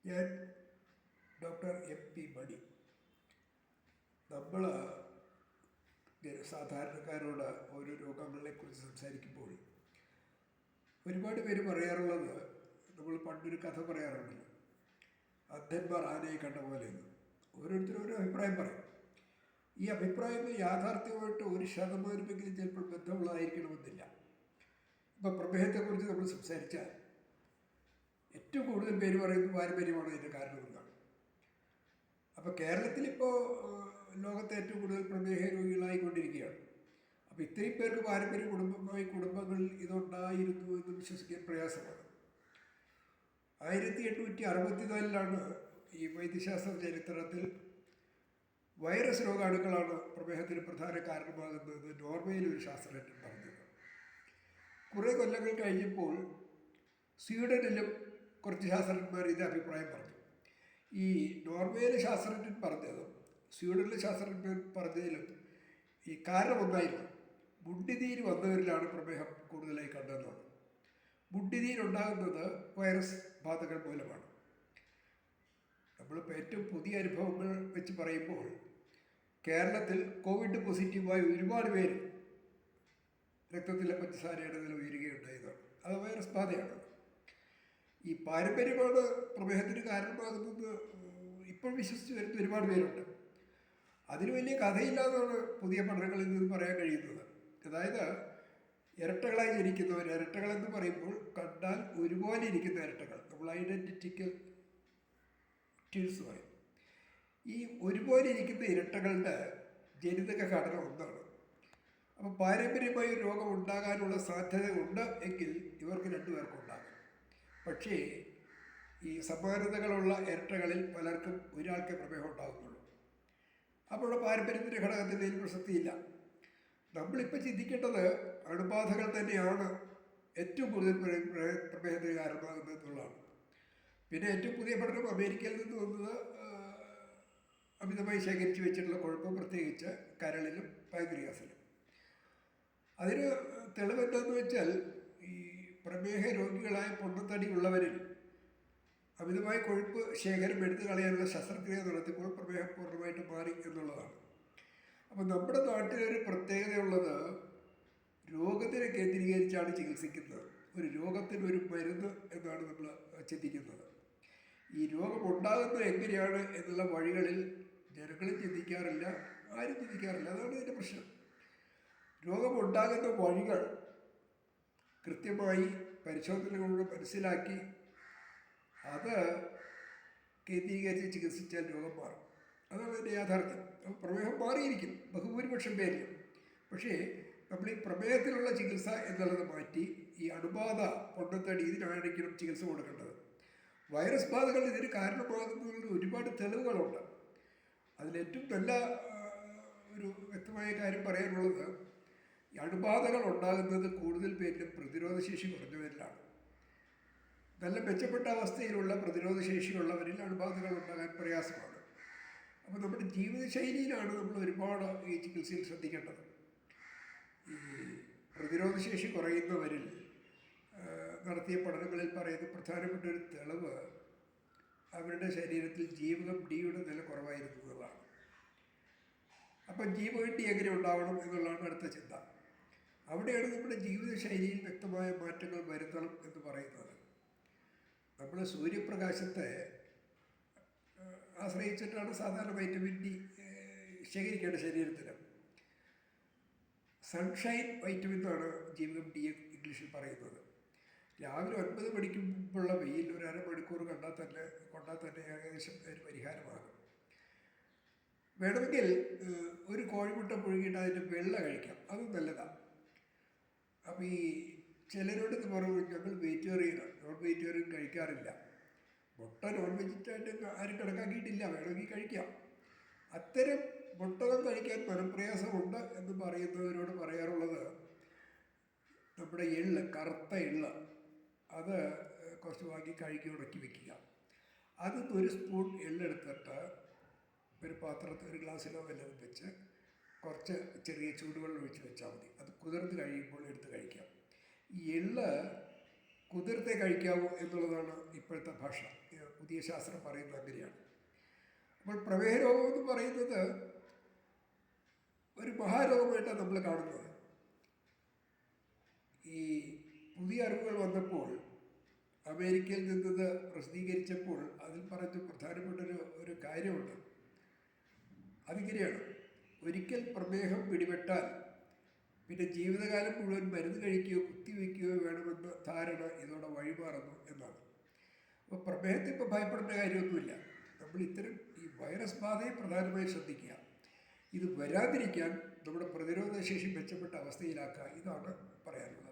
ഞാൻ doctor MP മണി. നമ്മൾ സാധാരണക്കാരോട് ഓരോ രോഗങ്ങളെക്കുറിച്ച് സംസാരിക്കുമ്പോൾ ഒരുപാട് പേര് പറയാറുള്ളത്, നമ്മൾ പണ്ടൊരു കഥ പറയാറുണ്ടല്ലോ, അന്ധന്മാർ ആനയെ കണ്ട പോലെ എന്ന്. ഓരോരുത്തരും ഓരോ അഭിപ്രായം പറയും. ഈ അഭിപ്രായങ്ങൾ യാഥാർത്ഥ്യമായിട്ട് 1% ചിലപ്പോൾ ബന്ധമുള്ളതായിരിക്കണമെന്നില്ല. ഇപ്പം പ്രമേഹത്തെക്കുറിച്ച് നമ്മൾ സംസാരിച്ചാൽ ഏറ്റവും കൂടുതൽ പേര് പറയുന്നത് പാരമ്പര്യമാണ് അതിൻ്റെ കാരണമെന്നാണ്. അപ്പോൾ കേരളത്തിലിപ്പോൾ ലോകത്തെ ഏറ്റവും കൂടുതൽ പ്രമേഹ രോഗികളായിക്കൊണ്ടിരിക്കുകയാണ്. അപ്പോൾ ഇത്രയും പേർക്ക് പാരമ്പര്യ കുടുംബങ്ങളിൽ ഇതുണ്ടായിരുന്നു എന്ന് വിശ്വസിക്കാൻ പ്രയാസമാണ്. 1864 ഈ വൈദ്യശാസ്ത്ര ചരിത്രത്തിൽ വൈറസ് രോഗാണുക്കളാണ് പ്രമേഹത്തിന് പ്രധാന കാരണമാകുന്നത് നോർവേയിൽ ഒരു ശാസ്ത്രജ്ഞൻ പറഞ്ഞത്. കുറേ കൊല്ലങ്ങൾ കഴിഞ്ഞപ്പോൾ സ്വീഡനിലും കുറച്ച് ശാസ്ത്രജ്ഞന്മാർ ഇതേ അഭിപ്രായം പറഞ്ഞു. ഈ നോർവേയിലെ ശാസ്ത്രജ്ഞൻ പറഞ്ഞതും സ്വീഡനിലെ ശാസ്ത്രജ്ഞൻ പറഞ്ഞതിലും ഈ കാരണം ഒന്നായിരുന്നു. മുണ്ടിനീര് വന്നവരിലാണ് പ്രമേഹം കൂടുതലായി കണ്ടതെന്നാണ്. മുണ്ടിനീരുണ്ടാകുന്നത് വൈറസ് ബാധകൾ മൂലമാണ്. നമ്മളിപ്പോൾ ഏറ്റവും പുതിയ അനുഭവങ്ങൾ വെച്ച് പറയുമ്പോൾ കേരളത്തിൽ കോവിഡ് പോസിറ്റീവായ ഒരുപാട് പേര് രക്തത്തിലെ പഞ്ചസാരയുടെ നില ഉയരുകയുണ്ടായതാണ്. അത് വൈറസ് ബാധയാണ്. ഈ പാരമ്പര്യമാണ് പ്രമേഹത്തിന് കാരണമാകുന്നത് ഇപ്പോൾ വിശ്വസിച്ച് വരുന്ന ഒരുപാട് പേരുണ്ട്. അതിന് വലിയ കഥയില്ലാന്നാണ് പുതിയ പഠനങ്ങളിൽ നിന്ന് പറയാൻ കഴിയുന്നത്. അതായത് ഇരട്ടകളായി ജനിക്കുന്നവർ, ഇരട്ടകളെന്ന് പറയുമ്പോൾ കണ്ടാൽ ഒരുപോലെ ഇരിക്കുന്ന ഇരട്ടകൾ, നമ്മൾ ഐഡൻറ്റിറ്റിക്കൽ ട്വിൻസ് പറയും. ഈ ഒരുപോലെ ഇരിക്കുന്ന ഇരട്ടകളുടെ ജനിതക ഘടന ഒന്നാണ്. അപ്പോൾ പാരമ്പര്യമായി ഒരു രോഗം ഉണ്ടാകാനുള്ള സാധ്യത ഉണ്ട് എങ്കിൽ ഇവർക്ക് രണ്ടുപേർക്കും ഉണ്ടാകും. പക്ഷേ ഈ സമാനതകളുള്ള ഇരട്ടകളിൽ പലർക്കും ഒരാൾക്ക് പ്രമേഹം ഉണ്ടാകുന്നുള്ളൂ. അപ്പോൾ പാരമ്പര്യത്തിൻ്റെ ഘടകത്തിൻ്റെ പ്രസക്തിയില്ല. നമ്മളിപ്പോൾ ചിന്തിക്കേണ്ടത് അണുബാധകൾ തന്നെയാണ് ഏറ്റവും കൂടുതൽ പ്രമേഹത്തിന് കാരണമാകുന്നത് എന്നുള്ളതാണ്. പിന്നെ ഏറ്റവും പുതിയ പഠനം അമേരിക്കയിൽ നിന്ന് വന്നത് അമിതമായി ശേഖരിച്ച് വെച്ചിട്ടുള്ള കുഴപ്പം, പ്രത്യേകിച്ച് കരളിലും പാൻക്രിയാസിലും. അതിന് തെളിവെന്താണെന്ന് വെച്ചാൽ ഈ പ്രമേഹ രോഗികളായ പൊണ്ണത്തടി ഉള്ളവരിൽ അമിതമായ കൊഴുപ്പ് ശേഖരം എടുത്തു കളയാനുള്ള ശസ്ത്രക്രിയ നടത്തിയപ്പോൾ പ്രമേഹം പൂർണ്ണമായിട്ട് മാറി എന്നുള്ളതാണ്. അപ്പോൾ നമ്മുടെ നാട്ടിലൊരു പ്രത്യേകതയുള്ളത്, രോഗത്തിനെ കേന്ദ്രീകരിച്ചാണ് ചികിത്സിക്കുന്നത്. ഒരു രോഗത്തിനൊരു മരുന്ന് എന്നാണ് നമ്മൾ ചിന്തിക്കുന്നത്. ഈ രോഗമുണ്ടാകുന്നത് എങ്ങനെയാണ് എന്നുള്ള വഴികളിൽ ജനങ്ങളും ചിന്തിക്കാറില്ല, ആരും ചിന്തിക്കാറില്ല. അതാണ് ഇതിൻ്റെ പ്രശ്നം. രോഗമുണ്ടാകുന്ന വഴികൾ കൃത്യമായി പരിശോധനകളിലൂടെ മനസ്സിലാക്കി അത് കേന്ദ്രീകരിച്ച് ചികിത്സിച്ചാൽ രോഗം മാറും. അതാണ് അതിൻ്റെ യാഥാർത്ഥ്യം. അപ്പോൾ പ്രമേഹം മാറിയിരിക്കും ബഹുഭൂരിപക്ഷം പേരിലും. പക്ഷേ നമ്മൾ ഈ പ്രമേഹത്തിലുള്ള ചികിത്സ എന്നുള്ളത് മാറ്റി ഈ അണുബാധ, പൊണ്ണത്തടി, ഇതിനായിരിക്കണം ചികിത്സ കൊടുക്കേണ്ടത്. വൈറസ് ബാധകൾ ഇതിന് കാരണമാകുന്നതിന് ഒരുപാട് തെളിവുകളുണ്ട്. അതിലേറ്റവും നല്ല ഒരു വ്യക്തമായ കാര്യം പറയാനുള്ളത്, ഈ അണുബാധകൾ ഉണ്ടാകുന്നത് കൂടുതൽ പേരിലും പ്രതിരോധശേഷി കുറഞ്ഞവരിലാണ്. നല്ല മെച്ചപ്പെട്ട അവസ്ഥയിലുള്ള പ്രതിരോധശേഷിയുള്ളവരിൽ അണുബാധകൾ ഉണ്ടാകാൻ പ്രയാസമാണ്. അപ്പോൾ നമ്മുടെ ജീവിതശൈലിയിലാണ് നമ്മൾ ഒരുപാട് ഈ ചികിത്സയിൽ ശ്രദ്ധിക്കേണ്ടത്. ഈ പ്രതിരോധശേഷി കുറയുന്നവരിൽ നടത്തിയ പഠനങ്ങളിൽ പറയുന്ന പ്രധാനപ്പെട്ട ഒരു തെളിവ് അവരുടെ ശരീരത്തിൽ ജീവകം ഡിയുടെ നില കുറവായിരുന്നു എന്നുള്ളതാണ്. അപ്പം ജീവകം ഡി എങ്ങനെ ഉണ്ടാവണം എന്നുള്ളതാണ് അടുത്ത ചിന്ത. അവിടെയാണ് നമ്മുടെ ജീവിതശൈലിയിൽ വ്യക്തമായ മാറ്റങ്ങൾ വരുത്തണം എന്ന് പറയുന്നത്. നമ്മൾ സൂര്യപ്രകാശത്തെ ആശ്രയിച്ചിട്ടാണ് സാധാരണ വൈറ്റമിൻ ഡി ശേഖരിക്കേണ്ട ശരീരത്തിന്. സൺഷൈൻ വൈറ്റമിൻ എന്നാണ് ജീവകം ഡി ഇംഗ്ലീഷിൽ പറയുന്നത്. രാവിലെ 9 മണിക്ക് മുമ്പുള്ള വെയിൽ ഒരു അരമണിക്കൂർ കൊണ്ടാൽ തന്നെ ഏകദേശം ഒരു പരിഹാരമാകും. വേണമെങ്കിൽ ഒരു കോഴിമുട്ട പുഴുങ്ങിയിട്ട് അതിൻ്റെ വെള്ള കഴിക്കാം, അതും നല്ലതാണ്. അപ്പോൾ ഈ ചിലരോട് പറഞ്ഞു, ഞങ്ങൾ വെജിറ്റേറിയനാണ്, നോൺ വെജിറ്റേറിയൻ കഴിക്കാറില്ല. മുട്ട നോൺ വെജിറ്റേറിയൻ ആരും കണക്കാക്കിയിട്ടില്ല, വേണമെങ്കിൽ കഴിക്കാം. അത്തരം മുട്ടകൾ കഴിക്കാൻ മനപ്രയാസമുണ്ട് എന്ന് പറയുന്നവരോട് പറയാറുള്ളത്, നമ്മുടെ എള്ള്, കറുത്ത എള്ള്, അത് കുറച്ച് വാങ്ങി കഴുകി ഉണക്കി വയ്ക്കുക. അത് 1 സ്പൂൺ എള്ളെടുത്തിട്ട് ഒരു പാത്രത്തിൽ ഒരു ഗ്ലാസ്സിലോ വല്ലതും വെച്ച് കുറച്ച് ചെറിയ ചൂടുവെള്ളം ഒഴിച്ച് വെച്ചാൽ മതി. അത് കുതിർത്ത് കഴിയുമ്പോൾ എടുത്ത് കഴിക്കാം. ഈ എള്ള് കുതിർത്തേ കഴിക്കാവൂ എന്നുള്ളതാണ് ഇപ്പോഴത്തെ ഭാഷ. പുതിയ ശാസ്ത്രം പറയുന്നത് അങ്ങനെയാണ്. അപ്പോൾ പ്രമേഹ രോഗം എന്ന് പറയുന്നത് ഒരു മഹാരോഗമായിട്ടാണ് നമ്മൾ കാണുന്നത്. ഈ പുതിയ അറിവുകൾ വന്നപ്പോൾ അമേരിക്കയിൽ നിന്നത് പ്രസിദ്ധീകരിച്ചപ്പോൾ അതിൽ പറഞ്ഞ പ്രധാനപ്പെട്ടൊരു കാര്യമുണ്ട്. അതിങ്ങനെയാണ്: ഒരിക്കൽ പ്രമേഹം പിടിപെട്ടാൽ പിന്നെ ജീവിതകാലം മുഴുവൻ മരുന്ന് കഴിക്കുകയോ കുത്തിവെക്കുകയോ വേണമെന്ന ധാരണ ഇതോടെ വഴിമാറുന്നു എന്നാണ്. അപ്പോൾ പ്രമേഹത്തെ ഇപ്പോൾ ഭയപ്പെടേണ്ട കാര്യമൊന്നുമില്ല. നമ്മൾ ഇത്തരം ഈ വൈറസ് ബാധയെ പ്രധാനമായും ശ്രദ്ധിക്കുക. ഇത് വരാതിരിക്കാൻ നമ്മുടെ പ്രതിരോധശേഷി മെച്ചപ്പെട്ട അവസ്ഥയിലാക്കുക. ഇതാണ് പറയാനുള്ളത്.